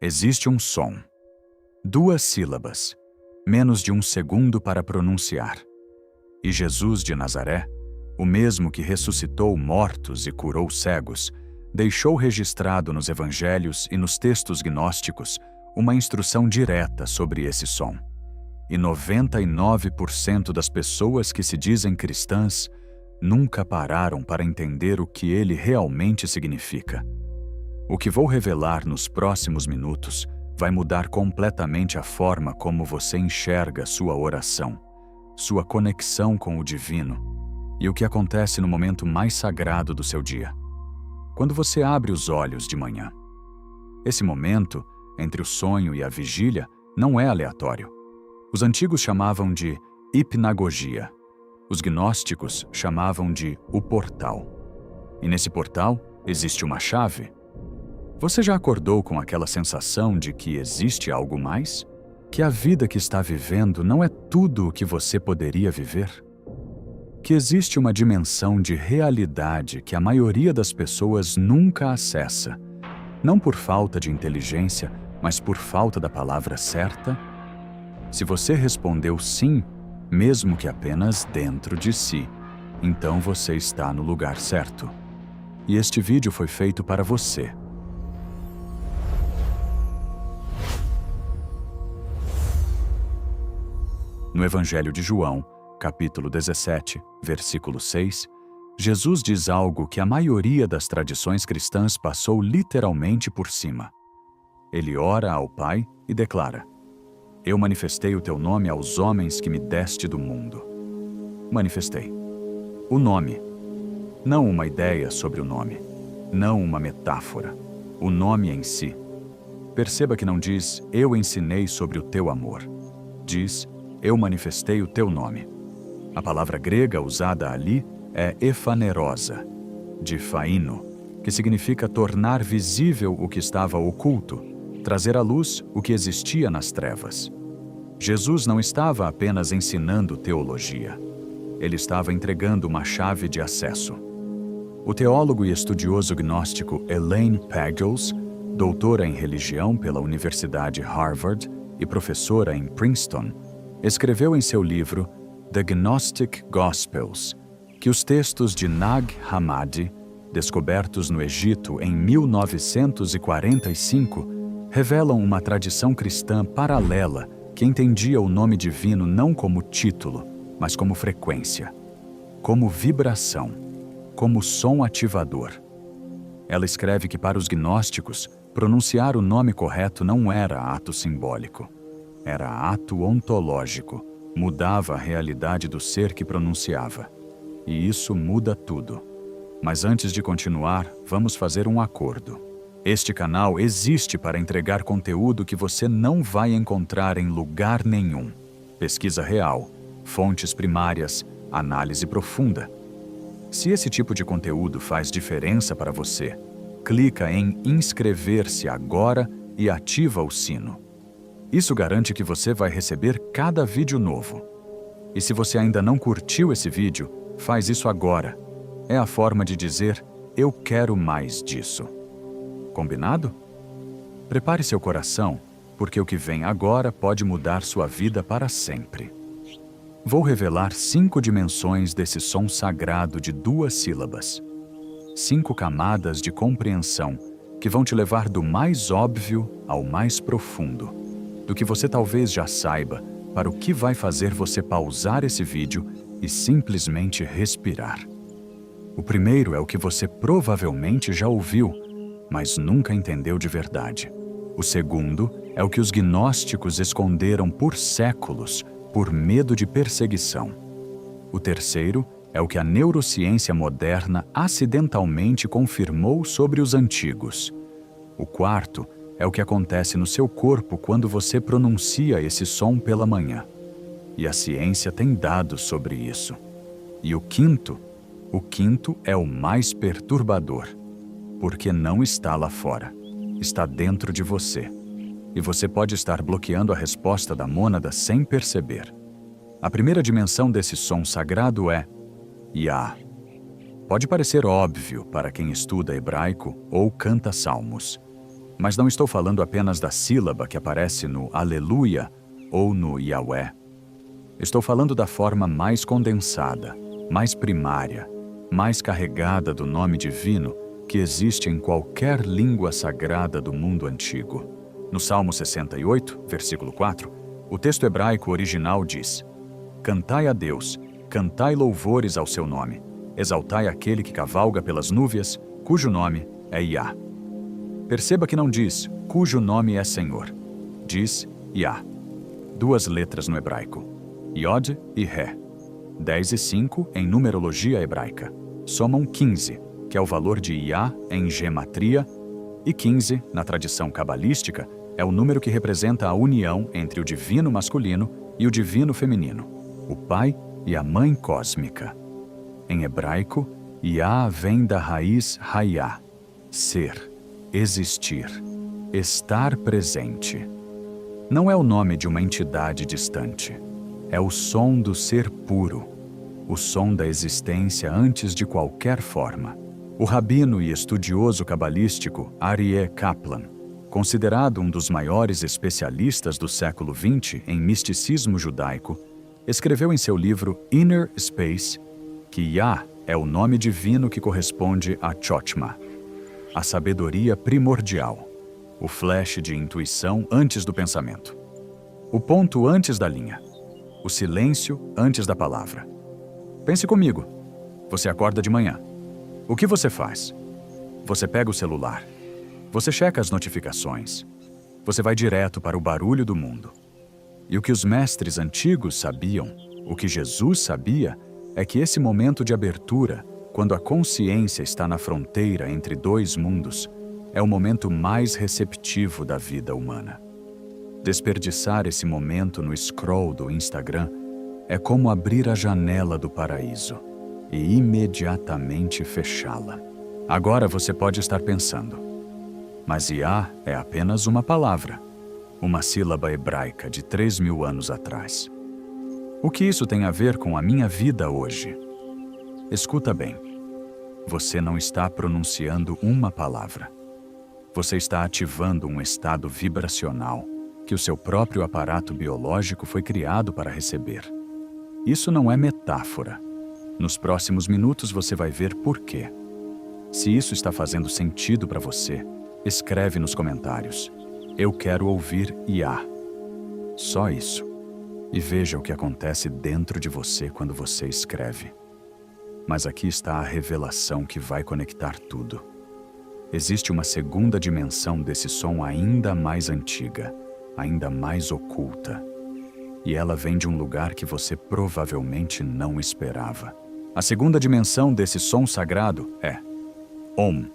Existe um som. 2 sílabas. Menos de 1 segundo para pronunciar. E Jesus de Nazaré, o mesmo que ressuscitou mortos e curou cegos, deixou registrado nos evangelhos e nos textos gnósticos uma instrução direta sobre esse som. E 99% das pessoas que se dizem cristãs nunca pararam para entender o que ele realmente significa. O que vou revelar nos próximos minutos vai mudar completamente a forma como você enxerga sua oração, sua conexão com o divino e o que acontece no momento mais sagrado do seu dia, quando você abre os olhos de manhã. Esse momento, entre o sonho e a vigília, não é aleatório. Os antigos chamavam de hipnagogia. Os gnósticos chamavam de o portal. E nesse portal existe uma chave. Você já acordou com aquela sensação de que existe algo mais? Que a vida que está vivendo não é tudo o que você poderia viver? Que existe uma dimensão de realidade que a maioria das pessoas nunca acessa, não por falta de inteligência, mas por falta da palavra certa? Se você respondeu sim, mesmo que apenas dentro de si, então você está no lugar certo. E este vídeo foi feito para você. No Evangelho de João, capítulo 17, versículo 6, Jesus diz algo que a maioria das tradições cristãs passou literalmente por cima. Ele ora ao Pai e declara: Eu manifestei o teu nome aos homens que me deste do mundo. Manifestei. O nome. Não uma ideia sobre o nome. Não uma metáfora. O nome em si. Perceba que não diz, eu ensinei sobre o teu amor. Diz, eu manifestei o teu nome. A palavra grega usada ali é ephanerosa, de faino, que significa tornar visível o que estava oculto, trazer à luz o que existia nas trevas. Jesus não estava apenas ensinando teologia. Ele estava entregando uma chave de acesso. O teólogo e estudioso gnóstico Elaine Pagels, doutora em religião pela Universidade Harvard e professora em Princeton, escreveu em seu livro The Gnostic Gospels que os textos de Nag Hammadi, descobertos no Egito em 1945, revelam uma tradição cristã paralela que entendia o nome divino não como título, mas como frequência, como vibração, como som ativador. Ela escreve que para os gnósticos, pronunciar o nome correto não era ato simbólico. Era ato ontológico, mudava a realidade do ser que pronunciava. E isso muda tudo. Mas antes de continuar, vamos fazer um acordo. Este canal existe para entregar conteúdo que você não vai encontrar em lugar nenhum. Pesquisa real, fontes primárias, análise profunda. Se esse tipo de conteúdo faz diferença para você, clica em inscrever-se agora e ativa o sino. Isso garante que você vai receber cada vídeo novo. E se você ainda não curtiu esse vídeo, faz isso agora. É a forma de dizer, eu quero mais disso. Combinado? Prepare seu coração, porque o que vem agora pode mudar sua vida para sempre. Vou revelar 5 dimensões desse som sagrado de 2 sílabas. 5 camadas de compreensão que vão te levar do mais óbvio ao mais profundo. Do que você talvez já saiba, para o que vai fazer você pausar esse vídeo e simplesmente respirar. O primeiro é o que você provavelmente já ouviu, mas nunca entendeu de verdade. O segundo é o que os gnósticos esconderam por séculos, por medo de perseguição. O terceiro é o que a neurociência moderna acidentalmente confirmou sobre os antigos. O quarto é o que acontece no seu corpo quando você pronuncia esse som pela manhã. E a ciência tem dados sobre isso. E o quinto é o mais perturbador, porque não está lá fora, está dentro de você. E você pode estar bloqueando a resposta da mônada sem perceber. A primeira dimensão desse som sagrado é Yah. Pode parecer óbvio para quem estuda hebraico ou canta salmos. Mas não estou falando apenas da sílaba que aparece no Aleluia ou no Yahweh. Estou falando da forma mais condensada, mais primária, mais carregada do nome divino que existe em qualquer língua sagrada do mundo antigo. No Salmo 68, versículo 4, o texto hebraico original diz: Cantai a Deus, cantai louvores ao seu nome, exaltai aquele que cavalga pelas núvias, cujo nome é Iá. Perceba que não diz, cujo nome é Senhor. Diz, Iá. 2 letras no hebraico. Yod e Ré. 10 e 5 em numerologia hebraica. Somam 15, que é o valor de Iá em gematria, e 15, na tradição cabalística, é o número que representa a união entre o divino masculino e o divino feminino, o pai e a mãe cósmica. Em hebraico, Iá vem da raiz Hayá, ser, existir, estar presente. Não é o nome de uma entidade distante. É o som do ser puro, o som da existência antes de qualquer forma. O rabino e estudioso cabalístico Aryeh Kaplan, considerado um dos maiores especialistas do século XX em misticismo judaico, escreveu em seu livro Inner Space que Yah é o nome divino que corresponde a Chochmah, a sabedoria primordial, o flash de intuição antes do pensamento, o ponto antes da linha, o silêncio antes da palavra. Pense comigo. Você acorda de manhã. O que você faz? Você pega o celular. Você checa as notificações. Você vai direto para o barulho do mundo. E o que os mestres antigos sabiam, o que Jesus sabia, é que esse momento de abertura, quando a consciência está na fronteira entre dois mundos, é o momento mais receptivo da vida humana. Desperdiçar esse momento no scroll do Instagram é como abrir a janela do paraíso e imediatamente fechá-la. Agora você pode estar pensando, mas Iá é apenas uma palavra, uma sílaba hebraica de 3.000 anos atrás. O que isso tem a ver com a minha vida hoje? Escuta bem. Você não está pronunciando uma palavra. Você está ativando um estado vibracional que o seu próprio aparato biológico foi criado para receber. Isso não é metáfora. Nos próximos minutos você vai ver por quê. Se isso está fazendo sentido para você, escreve nos comentários. Eu quero ouvir Iá. Só isso. E veja o que acontece dentro de você quando você escreve. Mas aqui está a revelação que vai conectar tudo. Existe uma segunda dimensão desse som ainda mais antiga, ainda mais oculta. E ela vem de um lugar que você provavelmente não esperava. A segunda dimensão desse som sagrado é Om.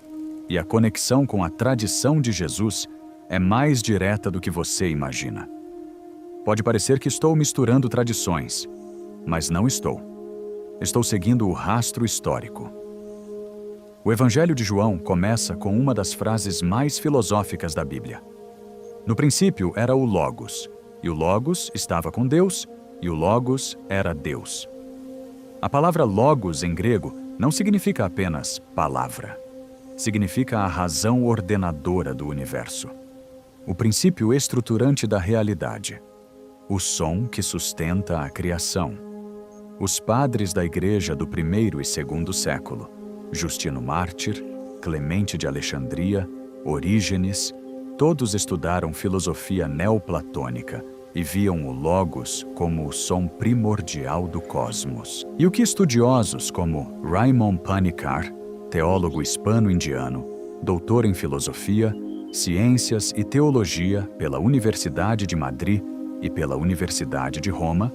E a conexão com a tradição de Jesus é mais direta do que você imagina. Pode parecer que estou misturando tradições, mas não estou. Estou seguindo o rastro histórico. O Evangelho de João começa com uma das frases mais filosóficas da Bíblia. No princípio era o Logos, e o Logos estava com Deus, e o Logos era Deus. A palavra Logos em grego não significa apenas palavra. Significa a razão ordenadora do universo. O princípio estruturante da realidade. O som que sustenta a criação. Os padres da Igreja do primeiro e segundo século, Justino Mártir, Clemente de Alexandria, Orígenes, todos estudaram filosofia neoplatônica e viam o Logos como o som primordial do cosmos. E o que estudiosos como Raymond Panikar, teólogo hispano-indiano, doutor em filosofia, ciências e teologia pela Universidade de Madrid e pela Universidade de Roma,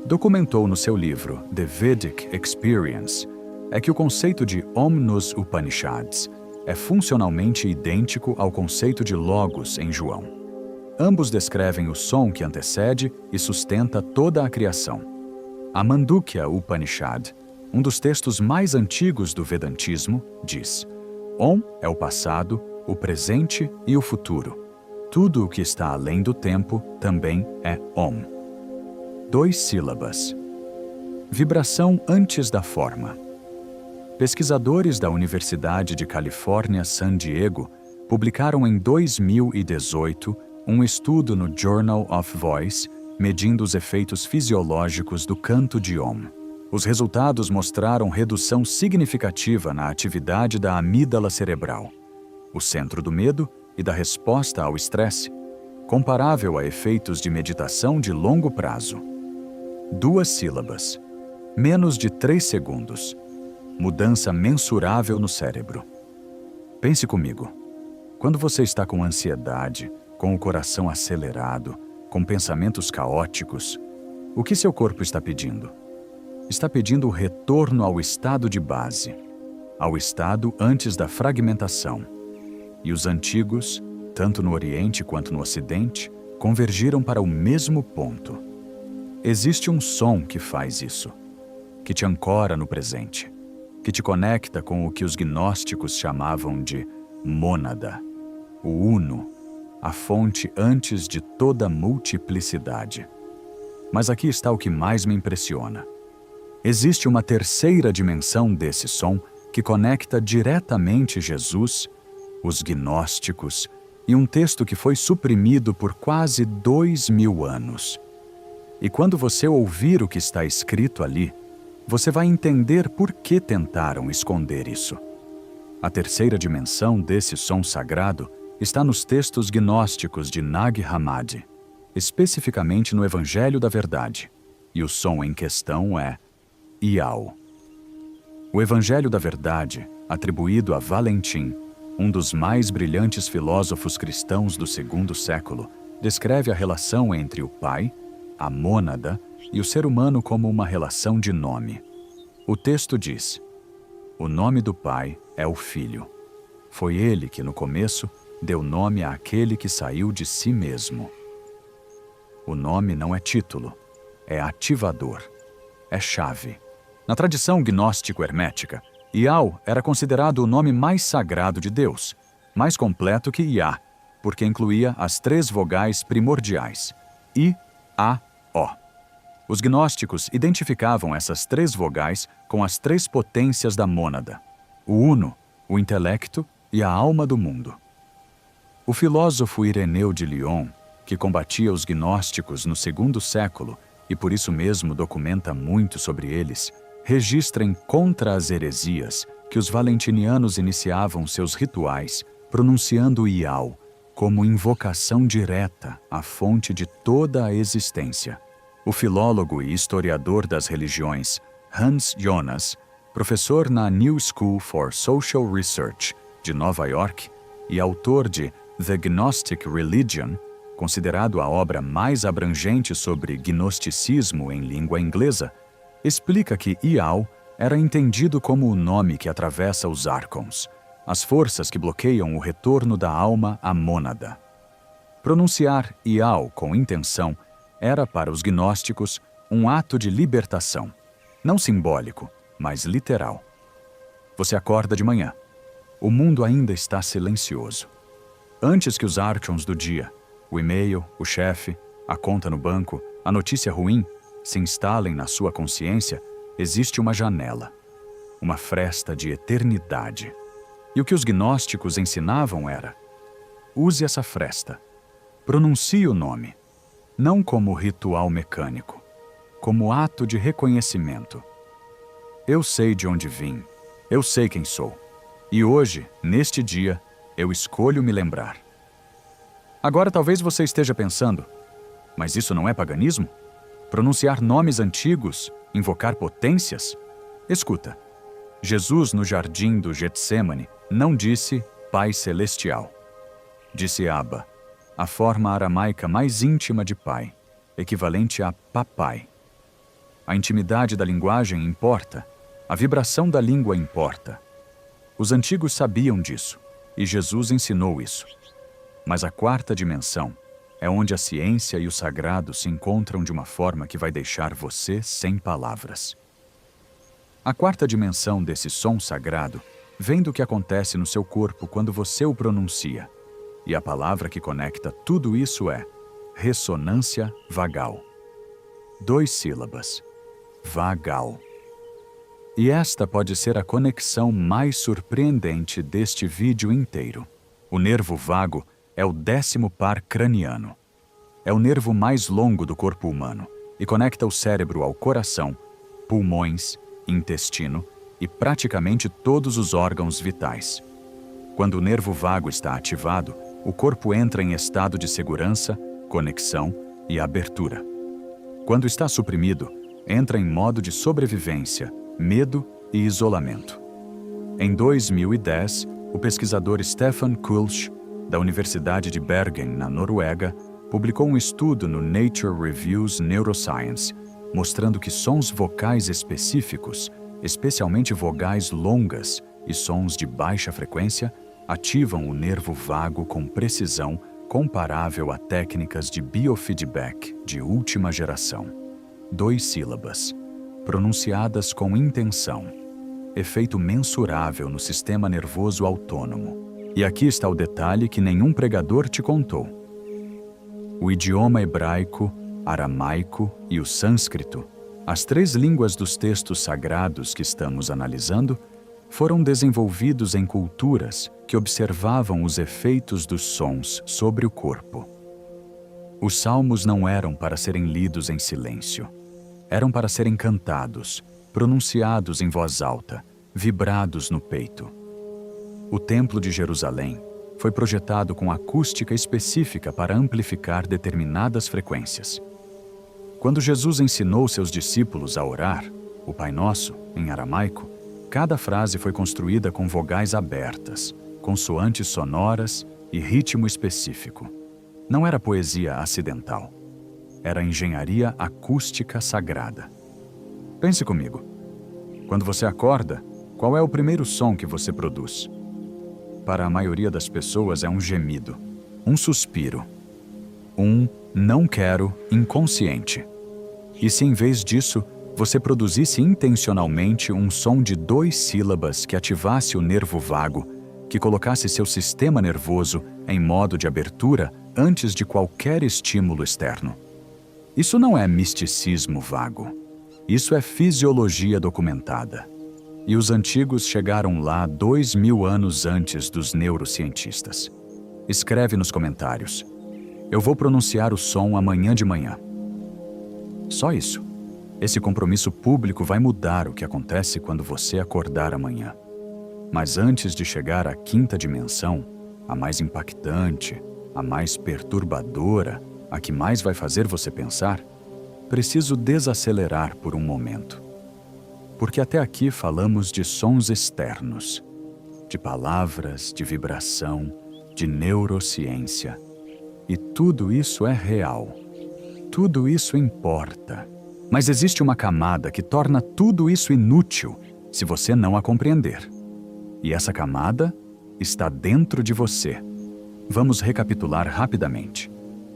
documentou no seu livro The Vedic Experience, é que o conceito de Om nos Upanishads é funcionalmente idêntico ao conceito de Logos em João. Ambos descrevem o som que antecede e sustenta toda a criação. A Mandukya Upanishad, um dos textos mais antigos do Vedantismo, diz: Om é o passado, o presente e o futuro. Tudo o que está além do tempo também é Om. 2 sílabas. Vibração antes da forma. Pesquisadores da Universidade de Califórnia, San Diego, publicaram em 2018 um estudo no Journal of Voice medindo os efeitos fisiológicos do canto de Om. Os resultados mostraram redução significativa na atividade da amígdala cerebral, o centro do medo e da resposta ao estresse, comparável a efeitos de meditação de longo prazo. 2 sílabas, menos de 3 segundos, mudança mensurável no cérebro. Pense comigo, quando você está com ansiedade, com o coração acelerado, com pensamentos caóticos, o que seu corpo está pedindo? Está pedindo o retorno ao estado de base, ao estado antes da fragmentação. E os antigos, tanto no Oriente quanto no Ocidente, convergiram para o mesmo ponto. Existe um som que faz isso, que te ancora no presente, que te conecta com o que os gnósticos chamavam de mônada, o uno, a fonte antes de toda multiplicidade. Mas aqui está o que mais me impressiona. Existe uma terceira dimensão desse som que conecta diretamente Jesus, os gnósticos, e um texto que foi suprimido por quase 2000 anos. E quando você ouvir o que está escrito ali, você vai entender por que tentaram esconder isso. A terceira dimensão desse som sagrado está nos textos gnósticos de Nag Hammadi, especificamente no Evangelho da Verdade, e o som em questão é Iau. O Evangelho da Verdade, atribuído a Valentim, um dos mais brilhantes filósofos cristãos do segundo século, descreve a relação entre o Pai, a mônada e o ser humano como uma relação de nome. O texto diz: o nome do Pai é o Filho. Foi ele que, no começo, deu nome àquele que saiu de si mesmo. O nome não é título, é ativador, é chave. Na tradição gnóstico-hermética, Iau era considerado o nome mais sagrado de Deus, mais completo que Iá, porque incluía as 3 vogais primordiais, I, A, O. Os gnósticos identificavam essas 3 vogais com as 3 potências da mônada, o uno, o intelecto e a alma do mundo. O filósofo Ireneu de Lyon, que combatia os gnósticos no segundo século e por isso mesmo documenta muito sobre eles, registra em Contra as Heresias que os valentinianos iniciavam seus rituais pronunciando Iau como invocação direta à fonte de toda a existência. O filólogo e historiador das religiões Hans Jonas, professor na New School for Social Research de Nova York e autor de The Gnostic Religion, considerado a obra mais abrangente sobre gnosticismo em língua inglesa, explica que Iau era entendido como o nome que atravessa os arcons, as forças que bloqueiam o retorno da alma à mônada. Pronunciar Iau com intenção era para os gnósticos um ato de libertação, não simbólico, mas literal. Você acorda de manhã. O mundo ainda está silencioso. Antes que os archons do dia, o e-mail, o chefe, a conta no banco, a notícia ruim, se instalem na sua consciência, existe uma janela, uma fresta de eternidade. E o que os gnósticos ensinavam era: use essa fresta, pronuncie o nome, não como ritual mecânico, como ato de reconhecimento. Eu sei de onde vim, eu sei quem sou, e hoje, neste dia, eu escolho me lembrar. Agora talvez você esteja pensando, mas isso não é paganismo? Pronunciar nomes antigos, invocar potências? Escuta, Jesus no jardim do Getsêmani não disse Pai Celestial. Disse Abba, a forma aramaica mais íntima de pai, equivalente a papai. A intimidade da linguagem importa, a vibração da língua importa. Os antigos sabiam disso, e Jesus ensinou isso. Mas a 4ª dimensão é onde a ciência e o sagrado se encontram de uma forma que vai deixar você sem palavras. A 4ª dimensão desse som sagrado vem do que acontece no seu corpo quando você o pronuncia. E a palavra que conecta tudo isso é ressonância vagal. 2 sílabas. Vagal. E esta pode ser a conexão mais surpreendente deste vídeo inteiro. O nervo vago é o 10º par craniano. É o nervo mais longo do corpo humano e conecta o cérebro ao coração, pulmões, intestino e praticamente todos os órgãos vitais. Quando o nervo vago está ativado, o corpo entra em estado de segurança, conexão e abertura. Quando está suprimido, entra em modo de sobrevivência, medo e isolamento. Em 2010, o pesquisador Stefan Kulsch, da Universidade de Bergen, na Noruega, publicou um estudo no Nature Reviews Neuroscience, mostrando que sons vocais específicos, especialmente vogais longas e sons de baixa frequência, ativam o nervo vago com precisão comparável a técnicas de biofeedback de última geração. 2 sílabas, pronunciadas com intenção. Efeito mensurável no sistema nervoso autônomo. E aqui está o detalhe que nenhum pregador te contou. O idioma hebraico, aramaico e o sânscrito, as 3 línguas dos textos sagrados que estamos analisando, foram desenvolvidos em culturas que observavam os efeitos dos sons sobre o corpo. Os salmos não eram para serem lidos em silêncio. Eram para serem cantados, pronunciados em voz alta, vibrados no peito. O Templo de Jerusalém foi projetado com acústica específica para amplificar determinadas frequências. Quando Jesus ensinou seus discípulos a orar, o Pai Nosso, em aramaico, cada frase foi construída com vogais abertas, consoantes sonoras e ritmo específico. Não era poesia acidental. Era engenharia acústica sagrada. Pense comigo. Quando você acorda, qual é o primeiro som que você produz? Para a maioria das pessoas é um gemido, um suspiro, um não quero inconsciente. E se em vez disso, você produzisse intencionalmente um som de 2 sílabas que ativasse o nervo vago, que colocasse seu sistema nervoso em modo de abertura antes de qualquer estímulo externo? Isso não é misticismo vago. Isso é fisiologia documentada. E os antigos chegaram lá 2000 anos antes dos neurocientistas. Escreve nos comentários. Eu vou pronunciar o som amanhã de manhã. Só isso. Esse compromisso público vai mudar o que acontece quando você acordar amanhã. Mas antes de chegar à 5ª dimensão, a mais impactante, a mais perturbadora, a que mais vai fazer você pensar, preciso desacelerar por um momento. Porque até aqui falamos de sons externos, de palavras, de vibração, de neurociência. E tudo isso é real. Tudo isso importa. Mas existe uma camada que torna tudo isso inútil se você não a compreender. E essa camada está dentro de você. Vamos recapitular rapidamente.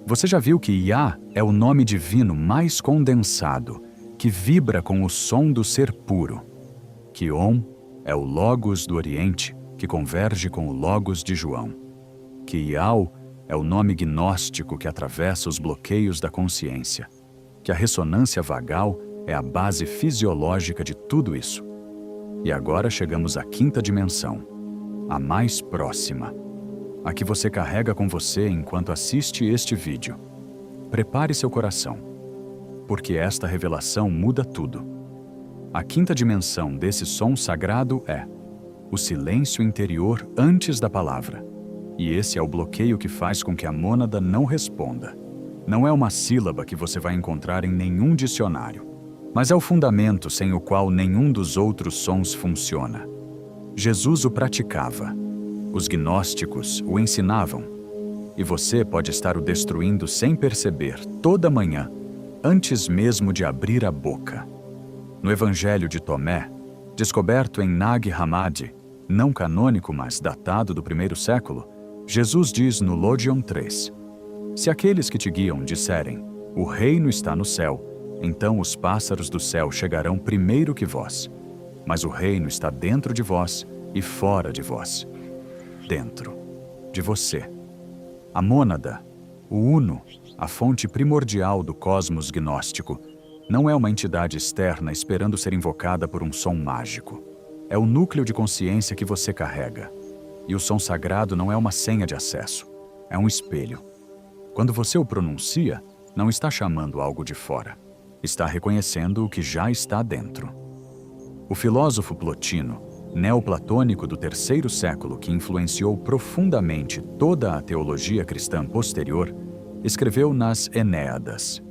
Você já viu que Yah é o nome divino mais condensado, que vibra com o som do ser puro. Que Om é o Logos do Oriente, que converge com o Logos de João. Que Yao é o nome gnóstico que atravessa os bloqueios da consciência. Que a ressonância vagal é a base fisiológica de tudo isso. E agora chegamos à 5ª dimensão, a mais próxima, a que você carrega com você enquanto assiste este vídeo. Prepare seu coração, porque esta revelação muda tudo. A 5ª dimensão desse som sagrado é o silêncio interior antes da palavra. E esse é o bloqueio que faz com que a mônada não responda. Não é uma sílaba que você vai encontrar em nenhum dicionário, mas é o fundamento sem o qual nenhum dos outros sons funciona. Jesus o praticava. Os gnósticos o ensinavam. E você pode estar o destruindo sem perceber toda manhã, antes mesmo de abrir a boca. No Evangelho de Tomé, descoberto em Nag Hammadi, não canônico, mas datado do 1º século, Jesus diz no Logeion 3: Se aqueles que te guiam disserem, o reino está no céu, então os pássaros do céu chegarão primeiro que vós. Mas o reino está dentro de vós e fora de vós. Dentro de você. A mônada, o Uno, a fonte primordial do cosmos gnóstico, não é uma entidade externa esperando ser invocada por um som mágico. É o núcleo de consciência que você carrega. E o som sagrado não é uma senha de acesso, é um espelho. Quando você o pronuncia, não está chamando algo de fora, está reconhecendo o que já está dentro. O filósofo Plotino, neoplatônico do terceiro século que influenciou profundamente toda a teologia cristã posterior, escreveu nas Enéadas: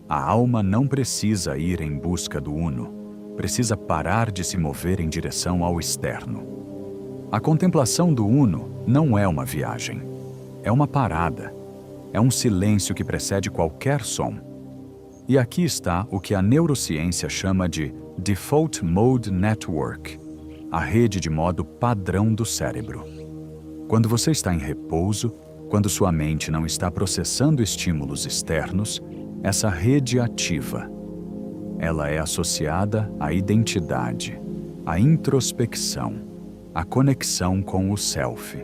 a alma não precisa ir em busca do uno, precisa parar de se mover em direção ao externo. A contemplação do uno não é uma viagem, é uma parada, é um silêncio que precede qualquer som. E aqui está o que a neurociência chama de Default Mode Network, a rede de modo padrão do cérebro. Quando você está em repouso, quando sua mente não está processando estímulos externos, essa rede ativa. Ela é associada à identidade, à introspecção, à conexão com o self.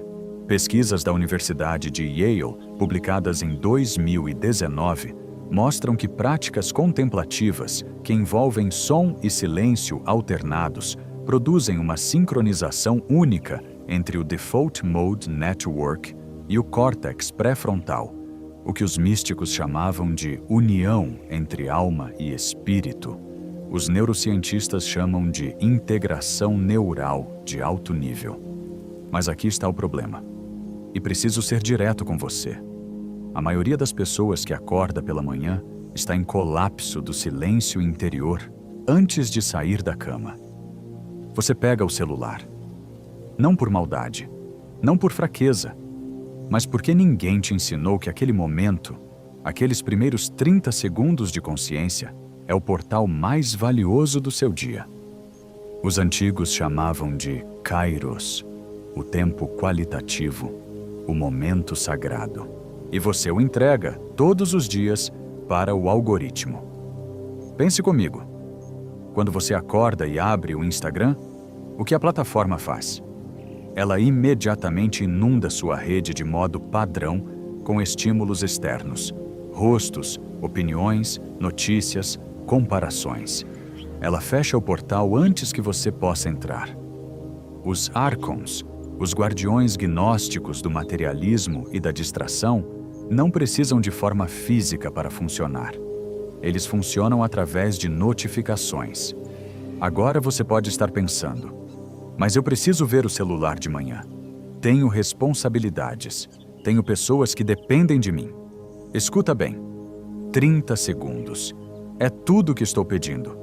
Pesquisas da Universidade de Yale, publicadas em 2019, mostram que práticas contemplativas que envolvem som e silêncio alternados produzem uma sincronização única entre o Default Mode Network e o córtex pré-frontal, o que os místicos chamavam de união entre alma e espírito. Os neurocientistas chamam de integração neural de alto nível. Mas aqui está o problema. E preciso ser direto com você. A maioria das pessoas que acorda pela manhã está em colapso do silêncio interior antes de sair da cama. Você pega o celular. Não por maldade, não por fraqueza, mas porque ninguém te ensinou que aquele momento, aqueles primeiros 30 segundos de consciência, é o portal mais valioso do seu dia. Os antigos chamavam de kairos, o tempo qualitativo, o momento sagrado. E você o entrega todos os dias para o algoritmo. Pense comigo. Quando você acorda e abre o Instagram, o que a plataforma faz? Ela imediatamente inunda sua rede de modo padrão com estímulos externos, rostos, opiniões, notícias, comparações. Ela fecha o portal antes que você possa entrar. Os archons, os guardiões gnósticos do materialismo e da distração, não precisam de forma física para funcionar. Eles funcionam através de notificações. Agora você pode estar pensando: mas eu preciso ver o celular de manhã. Tenho responsabilidades. Tenho pessoas que dependem de mim. Escuta bem. 30 segundos. É tudo o que estou pedindo.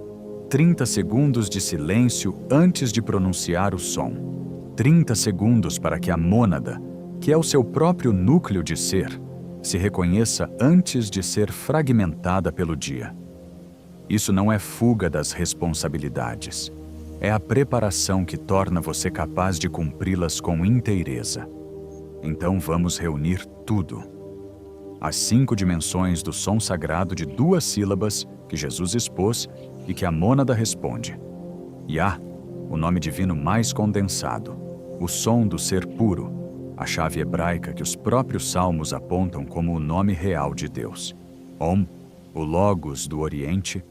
30 segundos de silêncio antes de pronunciar o som. 30 segundos para que a mônada, que é o seu próprio núcleo de ser, se reconheça antes de ser fragmentada pelo dia. Isso não é fuga das responsabilidades. É a preparação que torna você capaz de cumpri-las com inteireza. Então vamos reunir tudo. As 5 dimensões do som sagrado de 2 sílabas que Jesus expôs e que a mônada responde. Yah, o nome divino mais condensado, o som do ser puro, a chave hebraica que os próprios salmos apontam como o nome real de Deus. Om, o Logos do Oriente,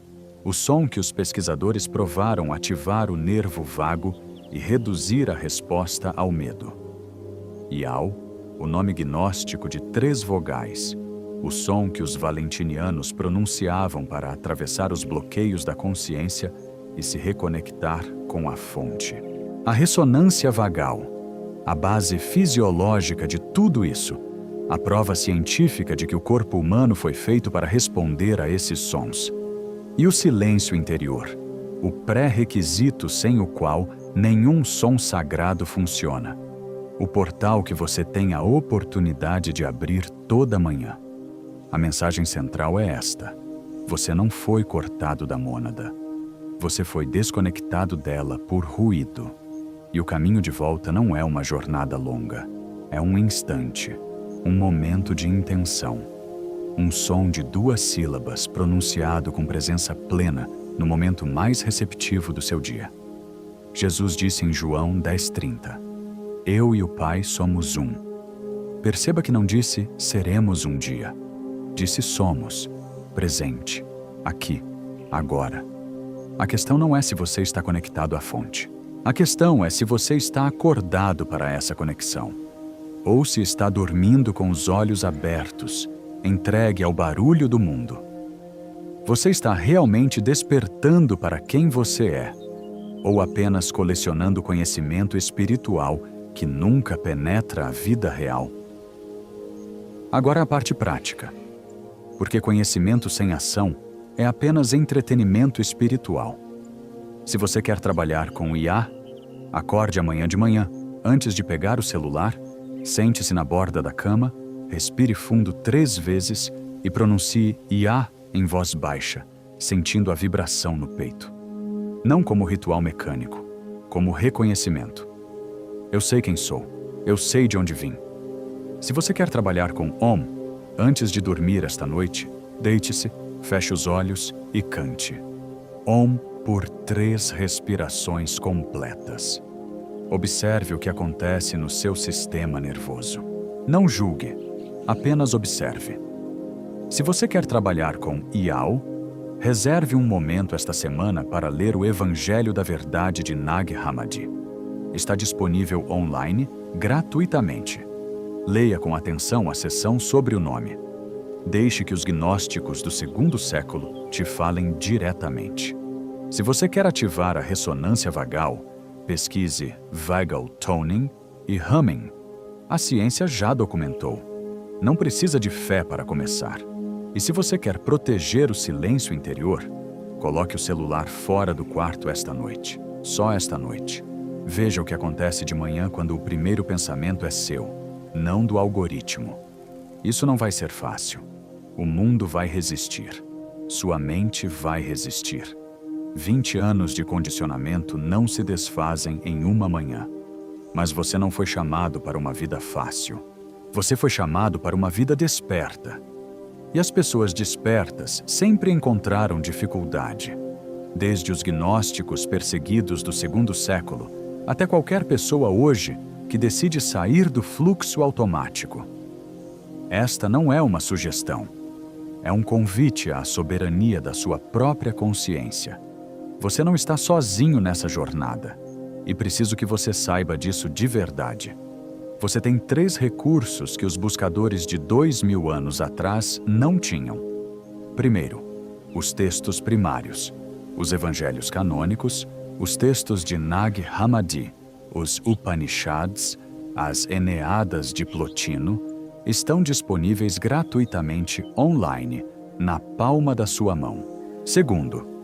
o som que os pesquisadores provaram ativar o nervo vago e reduzir a resposta ao medo. Yao, o nome gnóstico de 3 vogais, o som que os valentinianos pronunciavam para atravessar os bloqueios da consciência e se reconectar com a fonte. A ressonância vagal, a base fisiológica de tudo isso, a prova científica de que o corpo humano foi feito para responder a esses sons. E o silêncio interior, o pré-requisito sem o qual nenhum som sagrado funciona. O portal que você tem a oportunidade de abrir toda manhã. A mensagem central é esta: você não foi cortado da mônada. Você foi desconectado dela por ruído. E o caminho de volta não é uma jornada longa. É um instante, um momento de intenção. Um som de 2 sílabas pronunciado com presença plena no momento mais receptivo do seu dia. Jesus disse em João 10:30, eu e o Pai somos um. Perceba que não disse seremos um dia. Disse somos, presente, aqui, agora. A questão não é se você está conectado à fonte. A questão é se você está acordado para essa conexão, ou se está dormindo com os olhos abertos, entregue ao barulho do mundo. Você está realmente despertando para quem você é, ou apenas colecionando conhecimento espiritual que nunca penetra a vida real? Agora a parte prática. Porque conhecimento sem ação é apenas entretenimento espiritual. Se você quer trabalhar com IA, acorde amanhã de manhã, antes de pegar o celular, sente-se na borda da cama, respire fundo 3 vezes e pronuncie IA em voz baixa, sentindo a vibração no peito. Não como ritual mecânico, como reconhecimento. Eu sei quem sou, eu sei de onde vim. Se você quer trabalhar com Om, antes de dormir esta noite, deite-se, feche os olhos e cante Om por 3 respirações completas. Observe o que acontece no seu sistema nervoso. Não julgue, apenas observe. Se você quer trabalhar com IAO, reserve um momento esta semana para ler o Evangelho da Verdade de Nag Hammadi. Está disponível online, gratuitamente. Leia com atenção a seção sobre o nome. Deixe que os gnósticos do 2º século te falem diretamente. Se você quer ativar a ressonância vagal, pesquise Vagal Toning e Humming. A ciência já documentou. Não precisa de fé para começar. E se você quer proteger o silêncio interior, coloque o celular fora do quarto esta noite. Só esta noite. Veja o que acontece de manhã quando o primeiro pensamento é seu, não do algoritmo. Isso não vai ser fácil. O mundo vai resistir. Sua mente vai resistir. 20 anos de condicionamento não se desfazem em uma manhã. Mas você não foi chamado para uma vida fácil. Você foi chamado para uma vida desperta. E as pessoas despertas sempre encontraram dificuldade. Desde os gnósticos perseguidos do 2º século, até qualquer pessoa hoje que decide sair do fluxo automático. Esta não é uma sugestão. É um convite à soberania da sua própria consciência. Você não está sozinho nessa jornada. E preciso que você saiba disso de verdade. Você tem 3 recursos que os buscadores de 2000 anos atrás não tinham. Primeiro, os textos primários, os evangelhos canônicos, os textos de Nag Hammadi, os Upanishads, as Eneadas de Plotino, estão disponíveis gratuitamente online, na palma da sua mão. Segundo,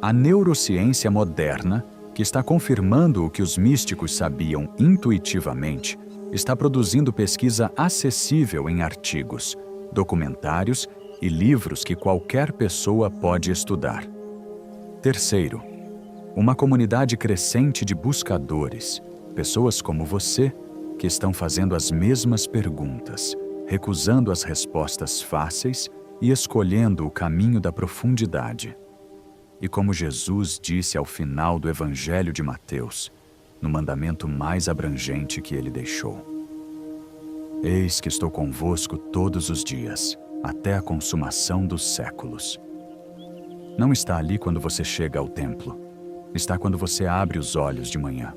a neurociência moderna, que está confirmando o que os místicos sabiam intuitivamente, está produzindo pesquisa acessível em artigos, documentários e livros que qualquer pessoa pode estudar. Terceiro, uma comunidade crescente de buscadores, pessoas como você, que estão fazendo as mesmas perguntas, recusando as respostas fáceis e escolhendo o caminho da profundidade. E como Jesus disse ao final do Evangelho de Mateus, no mandamento mais abrangente que ele deixou: Eis que estou convosco todos os dias, até a consumação dos séculos. Não está ali quando você chega ao templo. Está quando você abre os olhos de manhã.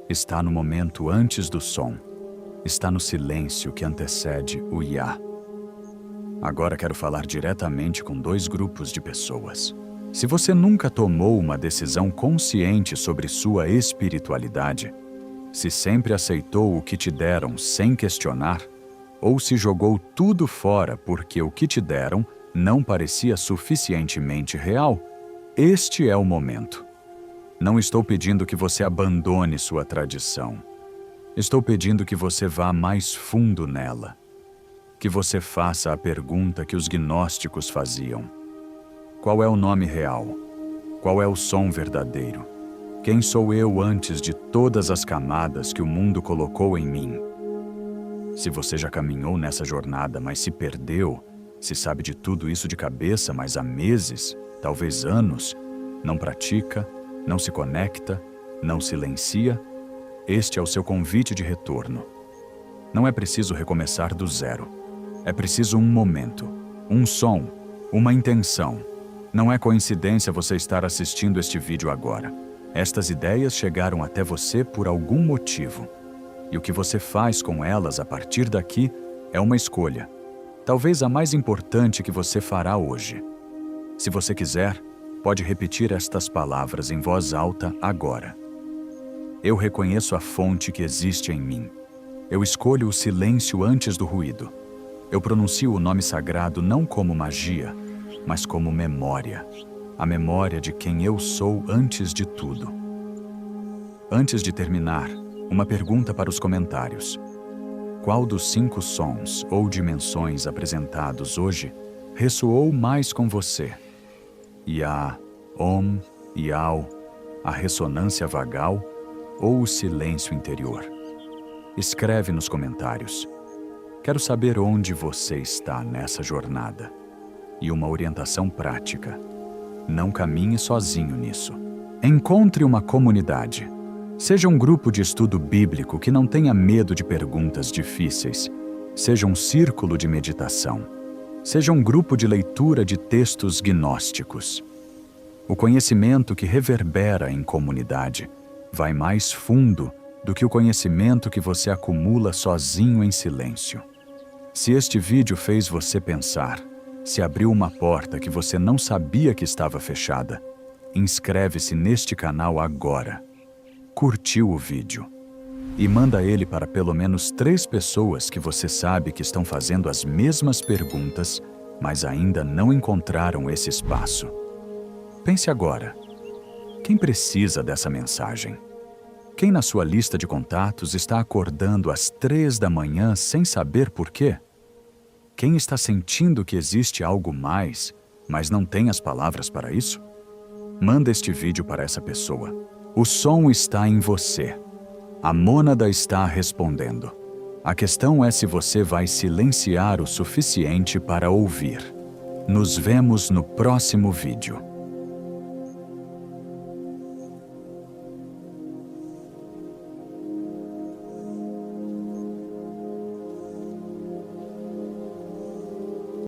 Está no momento antes do som. Está no silêncio que antecede o Iá. Agora quero falar diretamente com 2 grupos de pessoas. Se você nunca tomou uma decisão consciente sobre sua espiritualidade, se sempre aceitou o que te deram sem questionar, ou se jogou tudo fora porque o que te deram não parecia suficientemente real, este é o momento. Não estou pedindo que você abandone sua tradição. Estou pedindo que você vá mais fundo nela. Que você faça a pergunta que os gnósticos faziam. Qual é o nome real? Qual é o som verdadeiro? Quem sou eu antes de todas as camadas que o mundo colocou em mim? Se você já caminhou nessa jornada, mas se perdeu, se sabe de tudo isso de cabeça, mas há meses, talvez anos, não pratica, não se conecta, não silencia, este é o seu convite de retorno. Não é preciso recomeçar do zero. É preciso um momento, um som, uma intenção. Não é coincidência você estar assistindo este vídeo agora. Estas ideias chegaram até você por algum motivo. E o que você faz com elas a partir daqui é uma escolha, talvez a mais importante que você fará hoje. Se você quiser, pode repetir estas palavras em voz alta agora. Eu reconheço a fonte que existe em mim. Eu escolho o silêncio antes do ruído. Eu pronuncio o nome sagrado não como magia, mas como memória. A memória de quem eu sou antes de tudo. Antes de terminar, uma pergunta para os comentários. Qual dos 5 sons ou dimensões apresentados hoje ressoou mais com você? Ya, Om, Yao, a ressonância vagal ou o silêncio interior? Escreve nos comentários. Quero saber onde você está nessa jornada. E uma orientação prática. Não caminhe sozinho nisso. Encontre uma comunidade. Seja um grupo de estudo bíblico que não tenha medo de perguntas difíceis. Seja um círculo de meditação. Seja um grupo de leitura de textos gnósticos. O conhecimento que reverbera em comunidade vai mais fundo do que o conhecimento que você acumula sozinho em silêncio. Se este vídeo fez você pensar, se abriu uma porta que você não sabia que estava fechada, inscreve-se neste canal agora. Curtiu o vídeo e manda ele para pelo menos 3 pessoas que você sabe que estão fazendo as mesmas perguntas, mas ainda não encontraram esse espaço. Pense agora. Quem precisa dessa mensagem? Quem na sua lista de contatos está acordando às 3 da manhã sem saber por quê? Quem está sentindo que existe algo mais, mas não tem as palavras para isso? Manda este vídeo para essa pessoa. O som está em você. A mônada está respondendo. A questão é se você vai silenciar o suficiente para ouvir. Nos vemos no próximo vídeo.